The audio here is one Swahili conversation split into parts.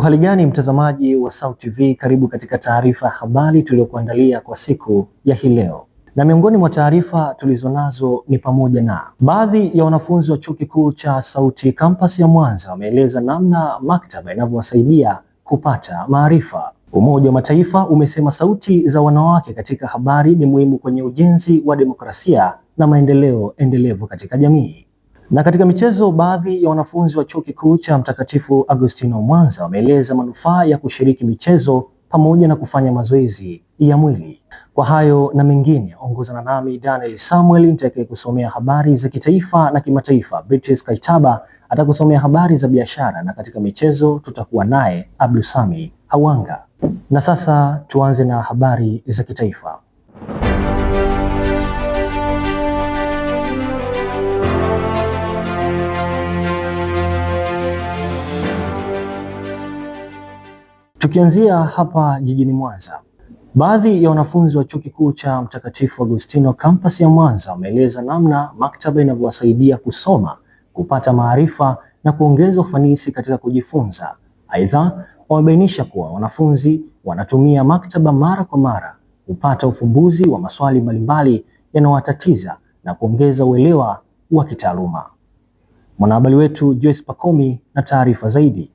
Uhali gani mtazamaji wa SAUT TV, karibu katika taarifa ya habari tuliyokuandalia kwa siku ya hii leo. Na miongoni mwa taarifa tulizonazo ni pamoja na baadhi ya wanafunzi wa Chuo Kikuu cha SAUT kampasi ya Mwanza wameeleza namna maktaba inavyowasaidia kupata maarifa. Umoja wa Mataifa umesema sauti za wanawake katika habari ni muhimu kwenye ujenzi wa demokrasia na maendeleo endelevu katika jamii. Na katika michezo, baadhi ya wanafunzi wa Chuo Kikuu cha Mtakatifu Agustino Mwanza wameeleza manufaa ya kushiriki michezo pamoja na kufanya mazoezi ya mwili. Kwa hayo na mengine, ongozana nami Daniel Samuel nitakaye kusomea habari za kitaifa na kimataifa. Beatrice Kaitaba atakusomea habari za biashara, na katika michezo tutakuwa naye Abdusami Hawanga. Na sasa tuanze na habari za kitaifa. Tukianzia hapa jijini Mwanza, baadhi ya wanafunzi wa Chuo Kikuu cha Mtakatifu Agustino kampasi ya Mwanza wameeleza namna maktaba inavyowasaidia kusoma, kupata maarifa na kuongeza ufanisi katika kujifunza. Aidha, wamebainisha kuwa wanafunzi wanatumia maktaba mara kwa mara kupata ufumbuzi wa maswali mbalimbali yanayowatatiza na kuongeza uelewa wa kitaaluma. Mwanahabari wetu Joyce Pakomi na taarifa zaidi.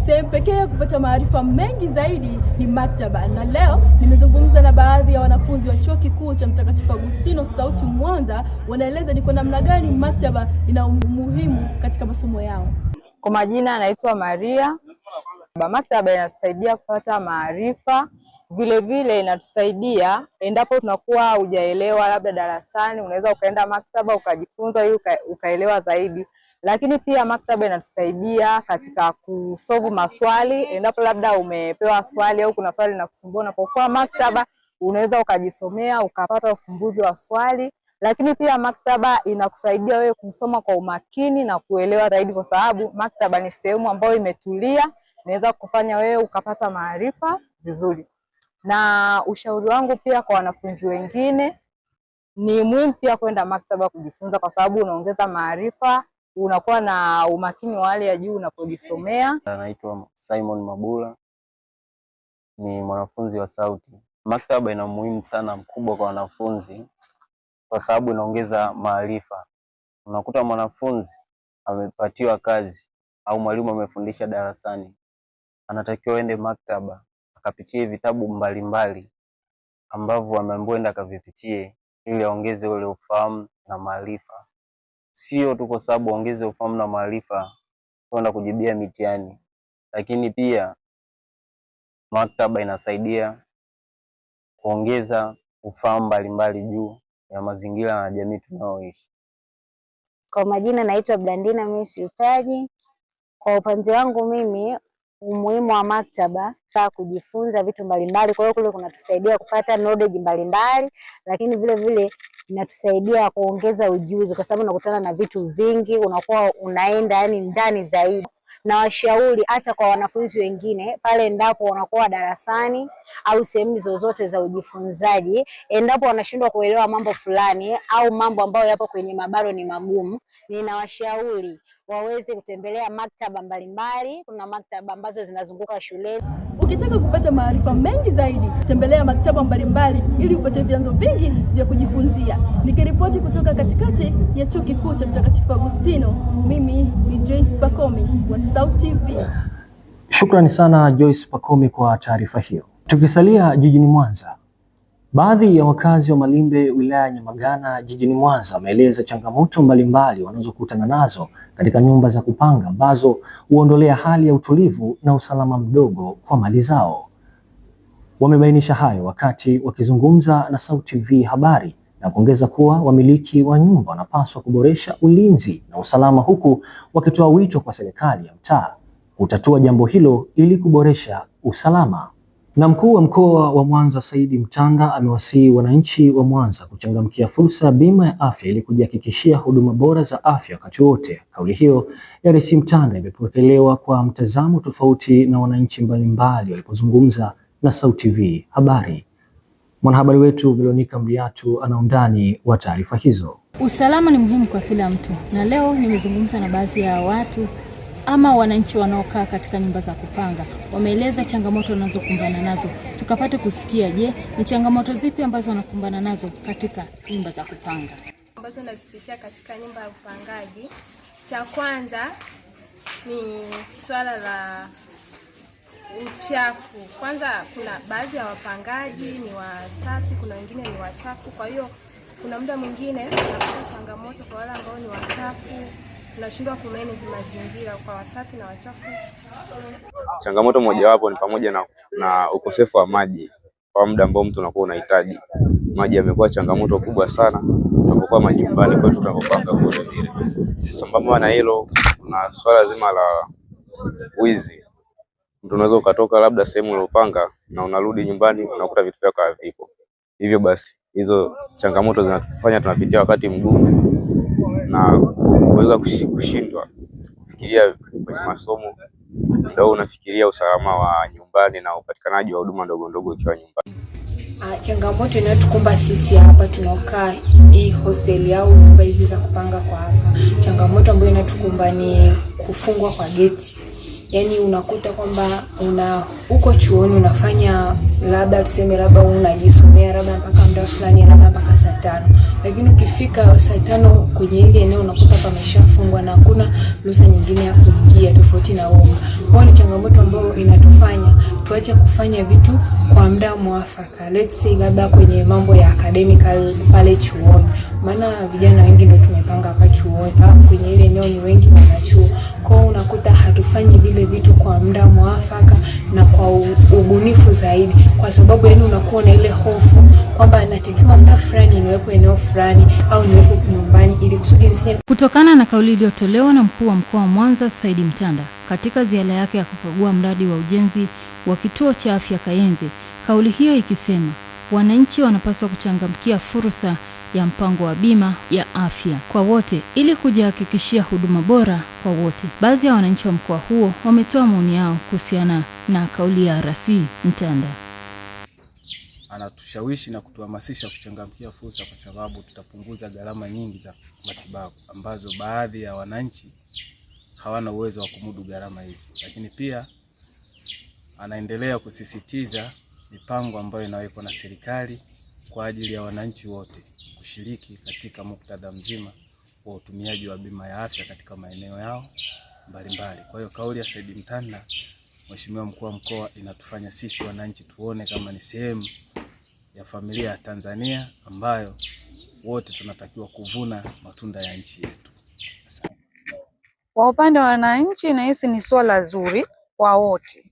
Sehemu pekee ya kupata maarifa mengi zaidi ni maktaba, na leo nimezungumza na baadhi ya wanafunzi wa Chuo Kikuu cha Mtakatifu Agustino SAUT Mwanza. Wanaeleza ni kwa namna gani maktaba ina umuhimu katika masomo yao. Kwa majina anaitwa Maria. Maktaba inatusaidia kupata maarifa, vile vile inatusaidia endapo tunakuwa hujaelewa labda darasani, unaweza ukaenda maktaba ukajifunza ili ukaelewa zaidi. Lakini pia maktaba inatusaidia katika kusolve maswali, endapo labda umepewa swali au kuna swali linakusumbua, unapokuwa maktaba unaweza ukajisomea ukapata ufumbuzi wa swali. Lakini pia maktaba inakusaidia wewe kusoma kwa umakini na kuelewa zaidi, kwa sababu maktaba ni sehemu ambayo imetulia, inaweza kufanya wewe ukapata maarifa vizuri. Na ushauri wangu pia kwa wanafunzi wengine, ni muhimu pia kwenda maktaba kujifunza, kwa sababu unaongeza maarifa, unakuwa na umakini wa hali ya juu unapojisomea. Anaitwa Simon Mabula, ni mwanafunzi wa SAUT. Maktaba ina umuhimu sana mkubwa kwa wanafunzi kwa sababu inaongeza maarifa. Unakuta mwanafunzi amepatiwa kazi au mwalimu amefundisha darasani, anatakiwa aende maktaba akapitie vitabu mbalimbali ambavyo ameambiwa enda akavipitie ili aongeze ule ufahamu na maarifa. Sio tu kwa sababu ongeze ufahamu na maarifa kwenda kujibia mitihani, lakini pia maktaba inasaidia kuongeza ufahamu mbalimbali juu ya mazingira na jamii tunayoishi. Kwa majina naitwa Blandina Miss Utaji. Kwa upande wangu mimi, umuhimu wa maktaba kwa kujifunza vitu mbalimbali, kwa hiyo kule kunatusaidia kupata knowledge mbalimbali, lakini vile vile inatusaidia kuongeza ujuzi, kwa sababu unakutana na vitu vingi, unakuwa unaenda ndani zaidi. Na washauri hata kwa wanafunzi wengine pale endapo wanakuwa darasani au sehemu zozote za ujifunzaji, endapo wanashindwa kuelewa mambo fulani au mambo ambayo yapo kwenye mabaro ni magumu, ninawashauri waweze kutembelea maktaba mbalimbali. Kuna maktaba ambazo zinazunguka shuleni. Ukitaka kupata maarifa mengi zaidi, tembelea maktaba mbalimbali ili upate vyanzo vingi vya kujifunzia. Nikiripoti kutoka katikati ya Chuo Kikuu cha Mtakatifu Agustino, mimi ni Joyce Pakomi wa SAUT TV. Shukrani sana Joyce Pakomi kwa taarifa hiyo. Tukisalia jijini Mwanza, baadhi ya wakazi wa Malimbe wilaya ya Nyamagana jijini Mwanza wameeleza changamoto mbalimbali wanazokutana nazo katika nyumba za kupanga ambazo huondolea hali ya utulivu na usalama mdogo kwa mali zao. Wamebainisha hayo wakati wakizungumza na SAUT TV habari na kuongeza kuwa wamiliki wa nyumba wanapaswa kuboresha ulinzi na usalama, huku wakitoa wito kwa serikali ya mtaa kutatua jambo hilo ili kuboresha usalama. Na mkuu wa mkoa wa Mwanza Saidi Mtanda amewasihi wananchi wa Mwanza kuchangamkia fursa ya bima ya afya ili kujihakikishia huduma bora za afya wakati wote. Kauli hiyo ya Rais Mtanda imepokelewa kwa mtazamo tofauti na wananchi mbalimbali walipozungumza na SAUT TV habari. Mwanahabari wetu Veronica Mliatu ana undani wa taarifa hizo. Usalama ni muhimu kwa kila mtu, na leo nimezungumza na baadhi ya watu ama wananchi wanaokaa katika nyumba za kupanga wameeleza changamoto wanazokumbana nazo. Tukapate kusikia, je, ni changamoto zipi ambazo wanakumbana nazo katika nyumba za kupanga? Ambazo nazipitia katika nyumba ya upangaji, cha kwanza ni swala la uchafu. Kwanza kuna baadhi ya wapangaji ni wasafi, kuna wengine ni wachafu. Kwa hiyo kuna muda mwingine tunapata changamoto kwa wale ambao ni wachafu, tunashindwa kumanage mazingira kwa wasafi na wachafu. Changamoto mojawapo ni pamoja na ukosefu wa maji kwa muda ambao mtu anakuwa unahitaji. Maji yamekuwa changamoto kubwa sana tunapokuwa majumbani kwetu tunapopanga kule vile. Sambamba na hilo, kuna swala zima la wizi. Mtu unaweza ukatoka labda sehemu uliyopanga na unarudi nyumbani unakuta vitu vyako havipo. Hivyo basi hizo changamoto zinatufanya tunapitia wakati mgumu na kuweza kushindwa kufikiria kwenye masomo. Ndio unafikiria usalama wa nyumbani na upatikanaji wa huduma ndogo ndogo ikiwa nyumbani. Changamoto inayotukumba sisi hapa tunaokaa hii hostel au nyumba hizi za kupanga kwa hapa, changamoto ambayo inatukumba ni kufungwa kwa geti. Yaani unakuta kwamba uko chuoni unafanya labda tuseme labda unajisomea labda mpaka muda fulani labda mpaka saa 5. Lakini ukifika saa 5 kwenye ile eneo unakuta pameshafungwa na hakuna ruhusa nyingine ya kuingia tofauti na huko. Kwa ni changamoto ambayo inatufanya tuache kufanya vitu kwa muda mwafaka. Let's say labda kwenye mambo ya academical pale chuoni. Maana vijana wengi ndio tumepanga hapa chuoni. Kwenye ile eneo ni wengi wanachuo. Kwa unakuta hatufanyi vile vitu kwa muda mwafaka na kwa ubunifu zaidi, kwa sababu yani unakuwa na ile hofu kwamba natakiwa muda fulani niwepo eneo fulani au niwepo nyumbani ili kusudi nisije. Kutokana na kauli iliyotolewa na mkuu wa mkoa wa Mwanza Said Mtanda katika ziara yake ya kukagua mradi wa ujenzi wa kituo cha afya Kayenze, kauli hiyo ikisema wananchi wanapaswa kuchangamkia fursa ya mpango wa bima ya afya kwa wote ili kujihakikishia huduma bora kwa wote. Baadhi ya wananchi wa mkoa huo wametoa maoni yao kuhusiana na kauli ya RC Mtanda. Anatushawishi na kutuhamasisha kuchangamkia fursa kwa sababu tutapunguza gharama nyingi za matibabu ambazo baadhi ya wananchi hawana uwezo wa kumudu gharama hizi. Lakini pia anaendelea kusisitiza mipango ambayo inawekwa na serikali kwa ajili ya wananchi wote kushiriki katika muktadha mzima wa utumiaji wa bima ya afya katika maeneo yao mbalimbali. Kwa hiyo kauli ya Said Mtanda, Mheshimiwa mkuu wa mkoa, inatufanya sisi wananchi tuone kama ni sehemu ya familia ya Tanzania ambayo wote tunatakiwa kuvuna matunda ya nchi yetu. Kwa upande wa wananchi, na hisi ni swala zuri kwa wote.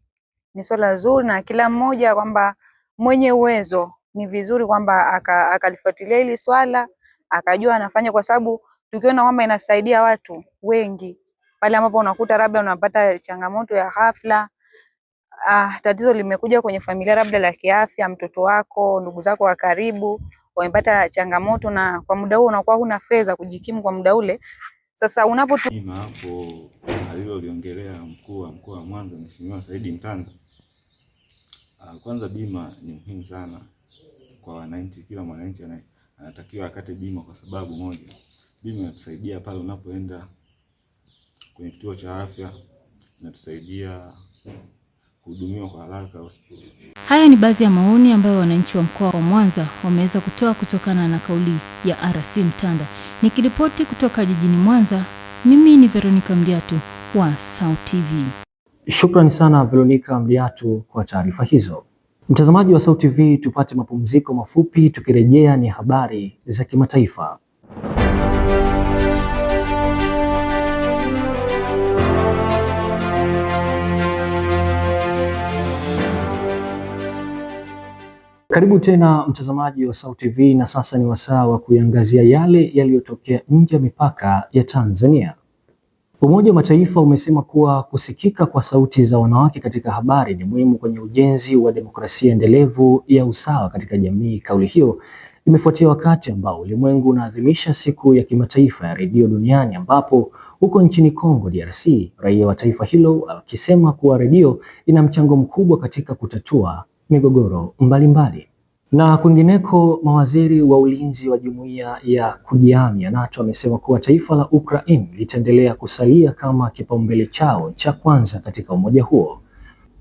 Ni swala zuri na kila mmoja kwamba mwenye uwezo ni vizuri kwamba akalifuatilia hili swala, akajua anafanya, kwa sababu tukiona kwamba inasaidia watu wengi pale ambapo unakuta labda unapata changamoto ya ghafla, tatizo limekuja kwenye familia labda la kiafya, mtoto wako, ndugu zako wa karibu wamepata changamoto na kwa muda huo unakuwa huna fedha kujikimu kwa muda ule. Sasa bima hapo aliloliongelea mkuu wa mkoa wa Mwanza Mheshimiwa Said Mtanda, kwanza bima ni muhimu sana kwa wananchi. Kila mwananchi anatakiwa akate bima kwa sababu moja, bima inatusaidia pale unapoenda kwenye kituo cha afya, inatusaidia kuhudumiwa kwa haraka hospitali. Haya ni baadhi ya maoni ambayo wananchi wa mkoa wa Mwanza wameweza kutoa kutokana na kauli ya RC Mtanda. Nikiripoti kutoka jijini Mwanza, mimi ni Veronica Mdiatu wa SAUT TV. Shukrani sana Veronica Mdiatu kwa taarifa hizo. Mtazamaji wa SAUT TV, tupate mapumziko mafupi, tukirejea ni habari za kimataifa. Karibu tena mtazamaji wa SAUT TV, na sasa ni wasaa wa kuiangazia yale yaliyotokea nje ya mipaka ya Tanzania. Umoja wa Mataifa umesema kuwa kusikika kwa sauti za wanawake katika habari ni muhimu kwenye ujenzi wa demokrasia endelevu ya usawa katika jamii. Kauli hiyo imefuatia wakati ambao ulimwengu unaadhimisha siku ya kimataifa ya redio duniani, ambapo huko nchini Kongo DRC raia wa taifa hilo wakisema kuwa redio ina mchango mkubwa katika kutatua migogoro mbalimbali. Na kwingineko, mawaziri wa ulinzi wa jumuiya ya kujihami ya NATO wamesema kuwa taifa la Ukraine litaendelea kusalia kama kipaumbele chao cha kwanza katika umoja huo.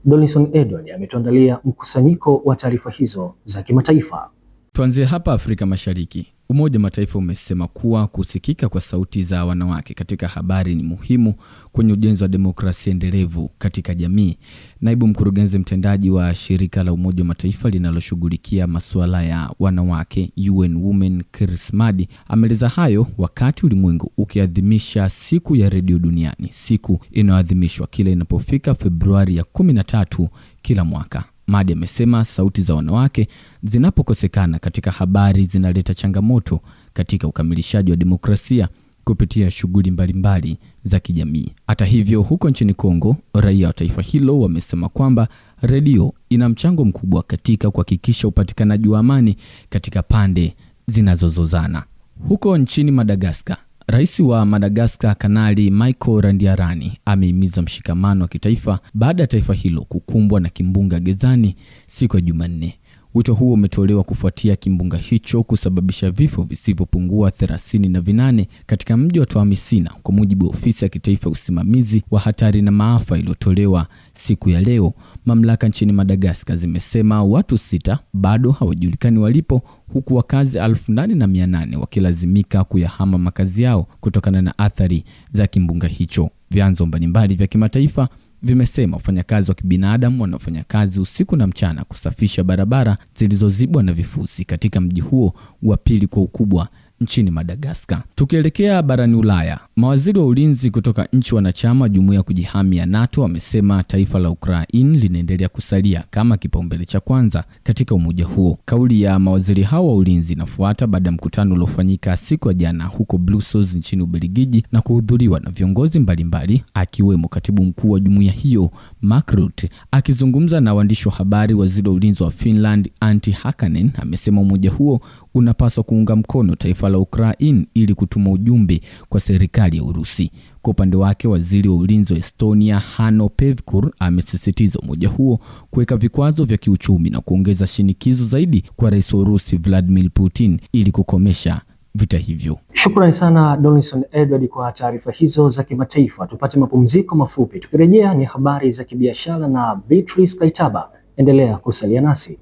Donison Edward ametuandalia mkusanyiko wa taarifa hizo za kimataifa. Tuanzie hapa Afrika Mashariki. Umoja wa Mataifa umesema kuwa kusikika kwa sauti za wanawake katika habari ni muhimu kwenye ujenzi wa demokrasia endelevu katika jamii. Naibu mkurugenzi mtendaji wa shirika la Umoja wa Mataifa linaloshughulikia masuala ya wanawake UN Women, Chris Madi, ameleza hayo wakati ulimwengu ukiadhimisha siku ya redio duniani, siku inayoadhimishwa kila inapofika Februari ya 13 kila mwaka. Madi amesema sauti za wanawake zinapokosekana katika habari zinaleta changamoto katika ukamilishaji wa demokrasia kupitia shughuli mbalimbali za kijamii. Hata hivyo, huko nchini Kongo, raia wa taifa hilo wamesema kwamba redio ina mchango mkubwa katika kuhakikisha upatikanaji wa amani katika pande zinazozozana. Huko nchini Madagascar, Rais wa Madagascar Kanali Michael Randiarani amehimiza mshikamano wa kitaifa baada ya taifa hilo kukumbwa na kimbunga Gezani siku ya Jumanne. Wito huo umetolewa kufuatia kimbunga hicho kusababisha vifo visivyopungua 38 katika mji wa Toamisina, kwa mujibu wa ofisi ya kitaifa usimamizi wa hatari na maafa iliyotolewa siku ya leo. Mamlaka nchini Madagascar zimesema watu 6 bado hawajulikani walipo, huku wakazi 8,800 wakilazimika kuyahama makazi yao kutokana na athari za kimbunga hicho. Vyanzo mbalimbali vya kimataifa vimesema wafanyakazi wa kibinadamu wanafanya kazi usiku na mchana kusafisha barabara zilizozibwa na vifusi katika mji huo wa pili kwa ukubwa nchini Madagascar. Tukielekea barani Ulaya, mawaziri wa ulinzi kutoka nchi wanachama jumuiya ya kujihami ya NATO wamesema taifa la Ukraine linaendelea kusalia kama kipaumbele cha kwanza katika umoja huo. Kauli ya mawaziri hao wa ulinzi inafuata baada ya mkutano uliofanyika siku ya jana huko Brussels nchini Ubelgiji na kuhudhuriwa na viongozi mbalimbali akiwemo katibu mkuu wa jumuiya hiyo Mark Rutte. Akizungumza na waandishi wa habari, waziri wa ulinzi wa Finland Antti Hakanen amesema umoja huo unapaswa kuunga mkono taifa la Ukraine ili kutuma ujumbe kwa serikali ya Urusi. Kwa upande wake, waziri wa ulinzi wa Estonia Hanno Pevkur amesisitiza umoja huo kuweka vikwazo vya kiuchumi na kuongeza shinikizo zaidi kwa rais wa Urusi Vladimir Putin ili kukomesha vita hivyo. Shukrani sana Donison Edward kwa taarifa hizo za kimataifa. Tupate mapumziko mafupi. Tukirejea ni habari za kibiashara na Beatrice Kaitaba. Endelea kusalia nasi.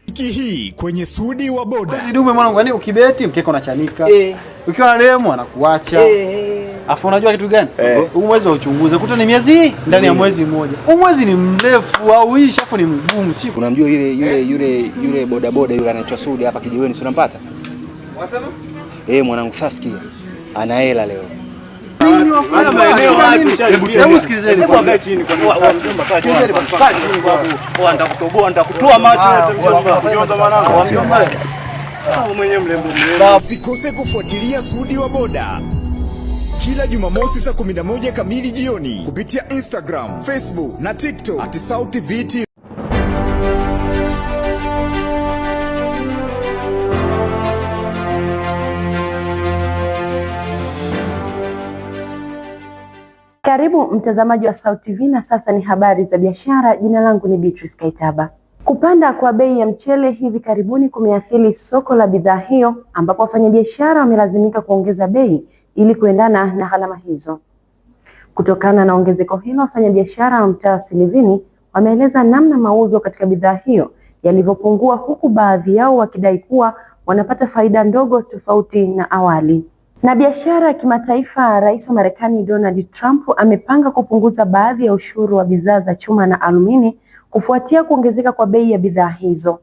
Wiki hii kwenye Sudi wa Boda. Sidume mwanangu, yani ukibeti mkeka unachanika. Ukiwa na demu anakuacha. Afu unajua kitu gani? Huu mwezi wa uchunguze kuta ni miezi ndani ya mwezi mmoja. Huu mwezi ni mrefu au ishi afu ni mgumu siku. Unamjua yule boda boda yule anaitwa Sudi hapa Kijiweni, si unampata? Wasema? Mwanangu sasa sikia. Ana hela leo. Haya maeneo hebu sikilizeni kwa angalia chini kwa nitakutoboa nitakutoa macho yote mwanangu. Mwenye mlembo. Usikose kufuatilia Sudi wa Boda kila Jumamosi saa 11 kamili jioni kupitia Instagram, Facebook na TikTok @SauTV. Karibu mtazamaji wa Sauti TV, na sasa ni habari za biashara. Jina langu ni Beatrice Kaitaba. Kupanda kwa bei ya mchele hivi karibuni kumeathiri soko la bidhaa hiyo, ambapo wafanyabiashara wamelazimika kuongeza bei ili kuendana na gharama hizo. Kutokana na ongezeko hilo, wafanyabiashara wa mtaa Silivini wameeleza namna mauzo katika bidhaa hiyo yalivyopungua, huku baadhi yao wakidai kuwa wanapata faida ndogo tofauti na awali. Na biashara ya kimataifa, Rais wa Marekani Donald Trump amepanga kupunguza baadhi ya ushuru wa bidhaa za chuma na alumini kufuatia kuongezeka kwa bei ya bidhaa hizo.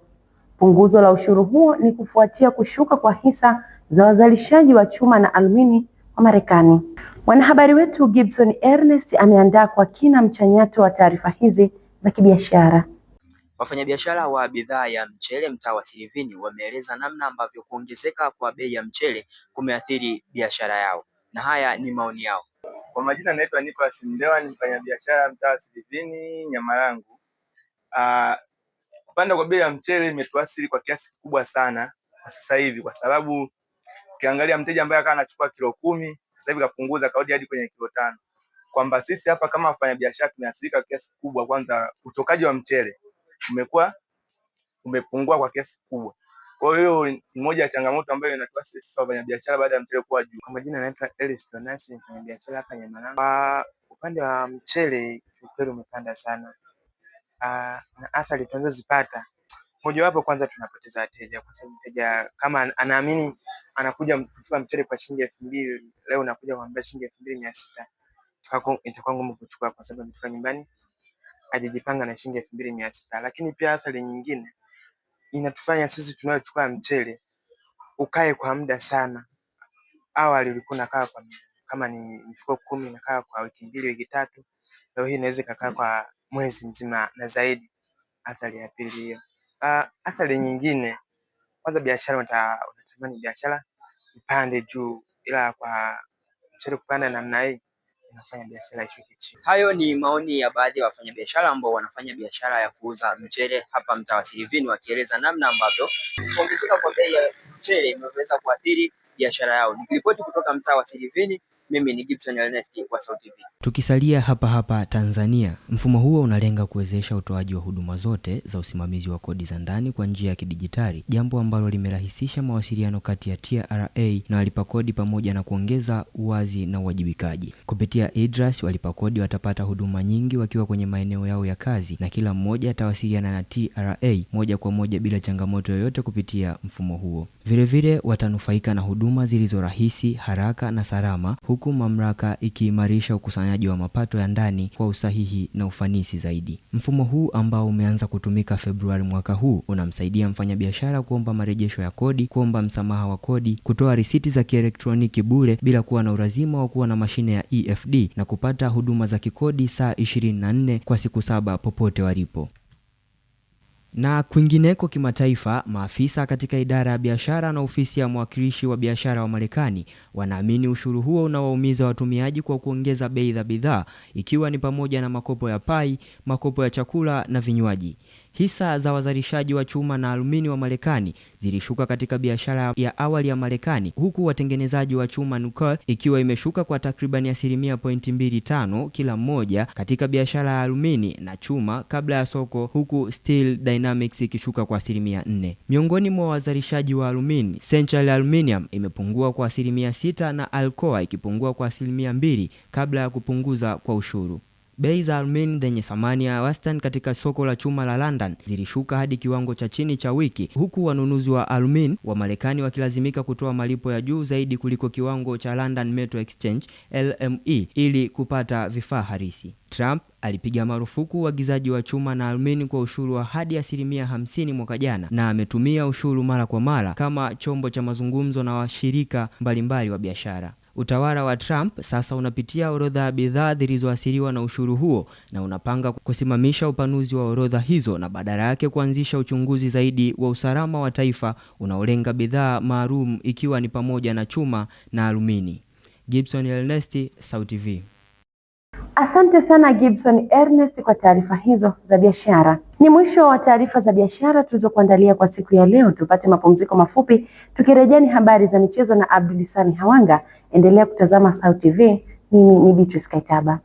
Punguzo la ushuru huo ni kufuatia kushuka kwa hisa za wazalishaji wa chuma na alumini wa Marekani. Mwanahabari wetu Gibson Ernest ameandaa kwa kina mchanyato wa taarifa hizi za kibiashara. Wafanyabiashara wa bidhaa ya mchele mtaa wa Silivini wameeleza namna ambavyo kuongezeka kwa bei ya mchele kumeathiri biashara yao, na haya ni maoni yao. Kwa majina naitwa Nicholas Mdewa, ni mfanyabiashara mtaa wa Silivini, Nyamarangu. Kupanda kwa bei ya mchele imetuathiri kwa kiasi kikubwa sana kwa sasa hivi, kwa sababu ukiangalia mteja ambaye akawa anachukua kilo 10 sasa hivi kapunguza kaudi hadi kwenye kilo 5, kwamba sisi hapa kama wafanyabiashara tumeathirika kiasi kikubwa. Kwanza utokaji wa mchele umekuwa umepungua kwa kiasi kikubwa. Kwa hiyo ni moja ya changamoto ambayo inatupa sisi wafanyabiashara baada ya mchele kuwa juu. Kwa majina naitwa Ellis Tonasi, mfanyabiashara hapa Nyamananga. Kwa upande wa mchele kiukweli umepanda sana. Na athari tunazozipata, mojawapo kwanza tunapoteza wateja, kwa sababu mteja kama anaamini anakuja kuchukua mchele kwa shilingi 2000, leo nakuja kumwambia shilingi 2600, itakuwa ngumu kuchukua kwa sababu mtoka nyumbani ajijipanga na shilingi 2600. Lakini pia athari nyingine inatufanya sisi tunayochukua mchele ukae kwa muda sana. Awali ulikuwa unakaa kwa kama ni mifuko 10 inakaa kwa wiki 2 wiki 3, leo hii inaweza kukaa kwa mwezi mzima na zaidi. Athari ya pili hiyo. Athari nyingine, kwanza biashara unatamani biashara ipande juu, ila kwa mchele kupanda namna hii inafanya biashara ishuke chini. Hayo ni maoni ya baadhi ya wafanyabiashara ambao wanafanya biashara ya kuuza mchele hapa mtaa wa Silivini, wakieleza namna ambavyo kuongezeka kwa bei ya mchele imeweza kuathiri biashara yao. Nikiripoti kutoka mtaa wa Silivini, mimi ni Gibson Ernest wa Sauti TV. Tukisalia hapa Tanzania, mfumo huo unalenga kuwezesha utoaji wa huduma zote za usimamizi wa kodi za ndani kwa njia ya kidijitali, jambo ambalo limerahisisha mawasiliano kati ya TRA na walipa kodi pamoja na kuongeza uwazi na uwajibikaji. Kupitia IDRAS, walipa kodi watapata huduma nyingi wakiwa kwenye maeneo yao ya kazi, na kila mmoja atawasiliana na TRA moja kwa moja bila changamoto yoyote kupitia mfumo huo. Vilevile watanufaika na huduma zilizo rahisi, haraka na salama, huku mamlaka ikiimarisha ukusanyaji wa mapato ya ndani kwa usahihi na ufanisi zaidi. Mfumo huu ambao umeanza kutumika Februari mwaka huu unamsaidia mfanyabiashara kuomba marejesho ya kodi, kuomba msamaha wa kodi, kutoa risiti za kielektroniki bure bila kuwa na ulazima wa kuwa na mashine ya EFD, na kupata huduma za kikodi saa 24 kwa siku 7 popote walipo. Na kwingineko kimataifa, maafisa katika idara ya biashara na ofisi ya mwakilishi wa biashara wa Marekani wanaamini ushuru huo unawaumiza watumiaji kwa kuongeza bei za bidhaa, ikiwa ni pamoja na makopo ya pai, makopo ya chakula na vinywaji. Hisa za wazalishaji wa chuma na alumini wa Marekani zilishuka katika biashara ya awali ya Marekani, huku watengenezaji wa chuma Nucor ikiwa imeshuka kwa takriban 0.25 kila mmoja katika biashara ya alumini na chuma kabla ya soko, huku Steel Dynamics ikishuka kwa 4%. Miongoni mwa wazalishaji wa alumini, Central Aluminium imepungua kwa 6% na Alcoa ikipungua kwa 2% kabla ya kupunguza kwa ushuru. Bei za alumini zenye thamani ya wastani katika soko la chuma la London zilishuka hadi kiwango cha chini cha wiki, huku wanunuzi wa alumini wa Marekani wakilazimika kutoa malipo ya juu zaidi kuliko kiwango cha London Metal Exchange LME ili kupata vifaa halisi. Trump alipiga marufuku uagizaji wa chuma na alumini kwa ushuru wa hadi 50% mwaka jana, na ametumia ushuru mara kwa mara kama chombo cha mazungumzo na washirika mbalimbali wa biashara. Utawala wa Trump sasa unapitia orodha ya bidhaa zilizoathiriwa na ushuru huo, na unapanga kusimamisha upanuzi wa orodha hizo na badala yake kuanzisha uchunguzi zaidi wa usalama wa taifa unaolenga bidhaa maalum, ikiwa ni pamoja na chuma na alumini. Gibson Ernest, Sauti TV. Asante sana Gibson Ernest kwa taarifa hizo za biashara. Ni mwisho wa taarifa za biashara tulizokuandalia kwa siku ya leo. Tupate mapumziko mafupi, tukirejea ni habari za michezo na Abdulisani Hawanga. Endelea kutazama Sauti TV. Mimi ni Beatrice Kaitaba.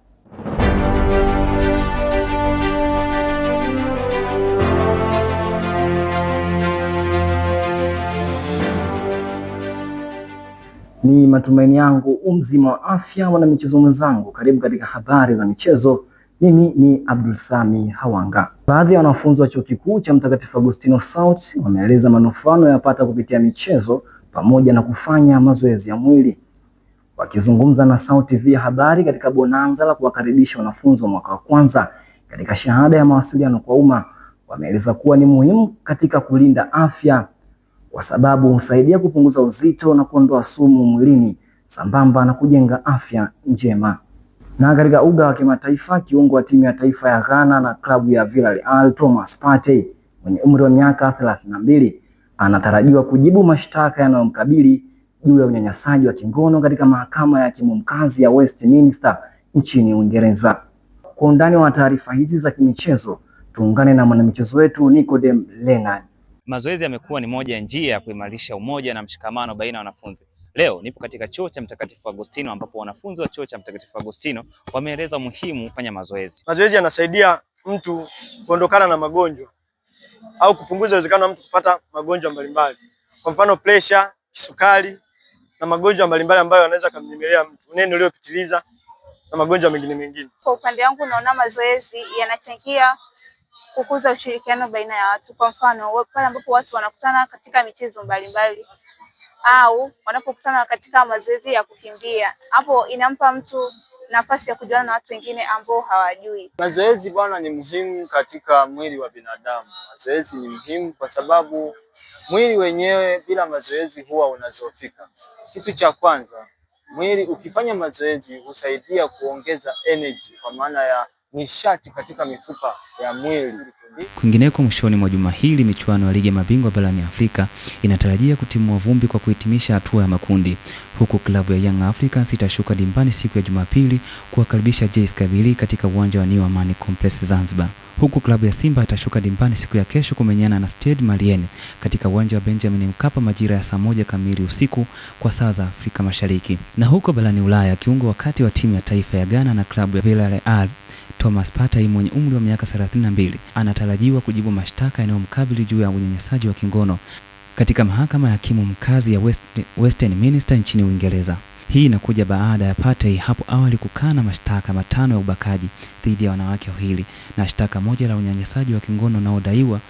Ni matumaini yangu umzima wa afya, wana michezo mwenzangu. Karibu katika habari za michezo. Mimi ni Abdulisani Hawanga. Baadhi ya wanafunzi wa chuo kikuu cha Mtakatifu Agustino South wameeleza manufaa yanayopata kupitia michezo pamoja na kufanya mazoezi ya mwili. Wakizungumza na Sauti TV habari katika bonanza la kuwakaribisha wanafunzi wa mwaka wa kwanza katika shahada ya mawasiliano kwa umma, wameeleza kuwa ni muhimu katika kulinda afya kwa sababu husaidia kupunguza uzito na kuondoa sumu mwilini sambamba na kujenga afya njema. Na katika uga wa kimataifa, kiungo wa timu ya taifa ya Ghana na klabu ya Villarreal Thomas Partey mwenye umri wa miaka 32 anatarajiwa kujibu mashtaka yanayomkabili juu ya unyanyasaji wa kingono katika mahakama ya hakimu mkazi ya Westminster nchini Uingereza. Kwa undani wa taarifa hizi za kimichezo, tuungane na mwanamichezo wetu Nicodem Leonard. Mazoezi yamekuwa ni moja ya njia ya kuimarisha umoja na mshikamano baina ya wanafunzi. Leo nipo katika chuo cha Mtakatifu Agustino ambapo wanafunzi wa chuo cha Mtakatifu Agustino wameeleza muhimu kufanya mazoezi. Mazoezi yanasaidia mtu kuondokana na magonjwa au kupunguza uwezekano wa mtu kupata magonjwa mbalimbali. Kwa mfano pressure, kisukari na magonjwa mbalimbali ambayo yanaweza kumnyemelea mtu, unene uliopitiliza na magonjwa mengine. Kwa upande wangu naona mazoezi yanachangia kukuza ushirikiano baina ya watu. Kwa mfano pale ambapo watu wanakutana katika michezo mbalimbali au wanapokutana katika mazoezi ya kukimbia, hapo inampa mtu nafasi ya kujuana na watu wengine ambao hawajui. Mazoezi bwana ni muhimu katika mwili wa binadamu. Mazoezi ni muhimu kwa sababu mwili wenyewe bila mazoezi huwa unazofika. Kitu cha kwanza, mwili ukifanya mazoezi husaidia kuongeza energy, kwa maana ya nishati katika mifupa ya mwili. Kwingineko, mwishoni mwa juma hili michuano ya ligi ya mabingwa barani Afrika inatarajia kutimua vumbi kwa kuhitimisha hatua ya makundi, huku klabu ya Young Africans itashuka dimbani siku ya Jumapili kuwakaribisha JS Kabylie katika uwanja wa New Amani Complex Zanzibar, huku klabu ya Simba itashuka dimbani siku ya kesho kumenyana na Stade Malien katika uwanja wa Benjamin Mkapa majira ya saa 1 kamili usiku kwa saa za Afrika Mashariki. Na huko barani Ulaya, kiungo wakati wa timu ya taifa ya Ghana na klabu ya Villarreal Thomas Partey mwenye umri wa miaka 32 anatarajiwa kujibu mashtaka yanayomkabili juu ya unyanyasaji wa kingono katika mahakama ya hakimu mkazi ya Westminster nchini Uingereza. Hii inakuja baada ya Partey hapo awali kukana mashtaka 5 ya ubakaji dhidi ya wanawake wawili na shtaka moja la unyanyasaji wa kingono unaodaiwa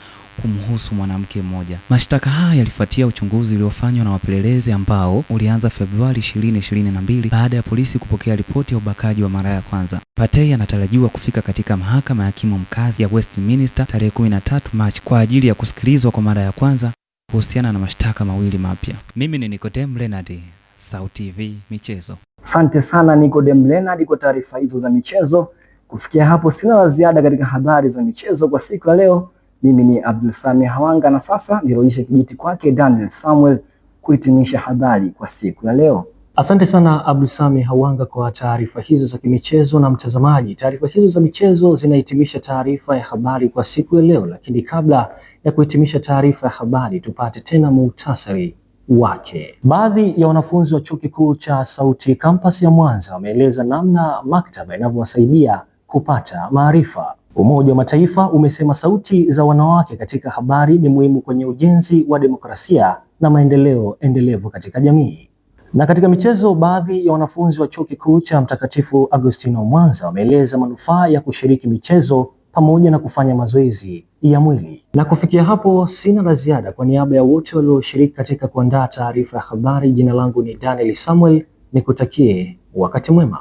kumhusu mwanamke mmoja. Mashtaka haya yalifuatia uchunguzi uliofanywa na wapelelezi ambao ulianza Februari 2022 baada ya polisi kupokea ripoti ya ubakaji wa mara ya kwanza. Partey anatarajiwa kufika katika mahakama ya hakimu mkazi ya Westminster tarehe 13 Machi kwa ajili ya kusikilizwa kwa mara ya kwanza kuhusiana na mashtaka mawili mapya. Mimi ni Nicodem Leonard, SAUT TV Michezo. Asante sana Nicodem Leonard kwa taarifa hizo za michezo. Kufikia hapo sina la ziada katika habari za michezo kwa siku ya leo. Mimi ni Abdul Sami Hawanga na sasa nirudishe kijiti kwake Daniel Samuel kuhitimisha habari kwa siku ya leo. Asante sana Abdul Sami Hawanga kwa taarifa hizo za kimichezo. Na mtazamaji, taarifa hizo za michezo zinahitimisha taarifa ya habari kwa siku ya leo, lakini kabla ya kuhitimisha taarifa ya habari tupate tena muhtasari wake. Baadhi ya wanafunzi wa Chuo Kikuu cha Sauti Campus ya Mwanza wameeleza namna maktaba inavyowasaidia kupata maarifa. Umoja wa Mataifa umesema sauti za wanawake katika habari ni muhimu kwenye ujenzi wa demokrasia na maendeleo endelevu katika jamii. Na katika michezo, baadhi ya wanafunzi wa Chuo Kikuu cha Mtakatifu Agustino Mwanza wameeleza manufaa ya kushiriki michezo pamoja na kufanya mazoezi ya mwili. Na kufikia hapo sina la ziada. Kwa niaba ya wote walioshiriki katika kuandaa taarifa ya habari, jina langu ni Daniel Samuel, nikutakie wakati mwema.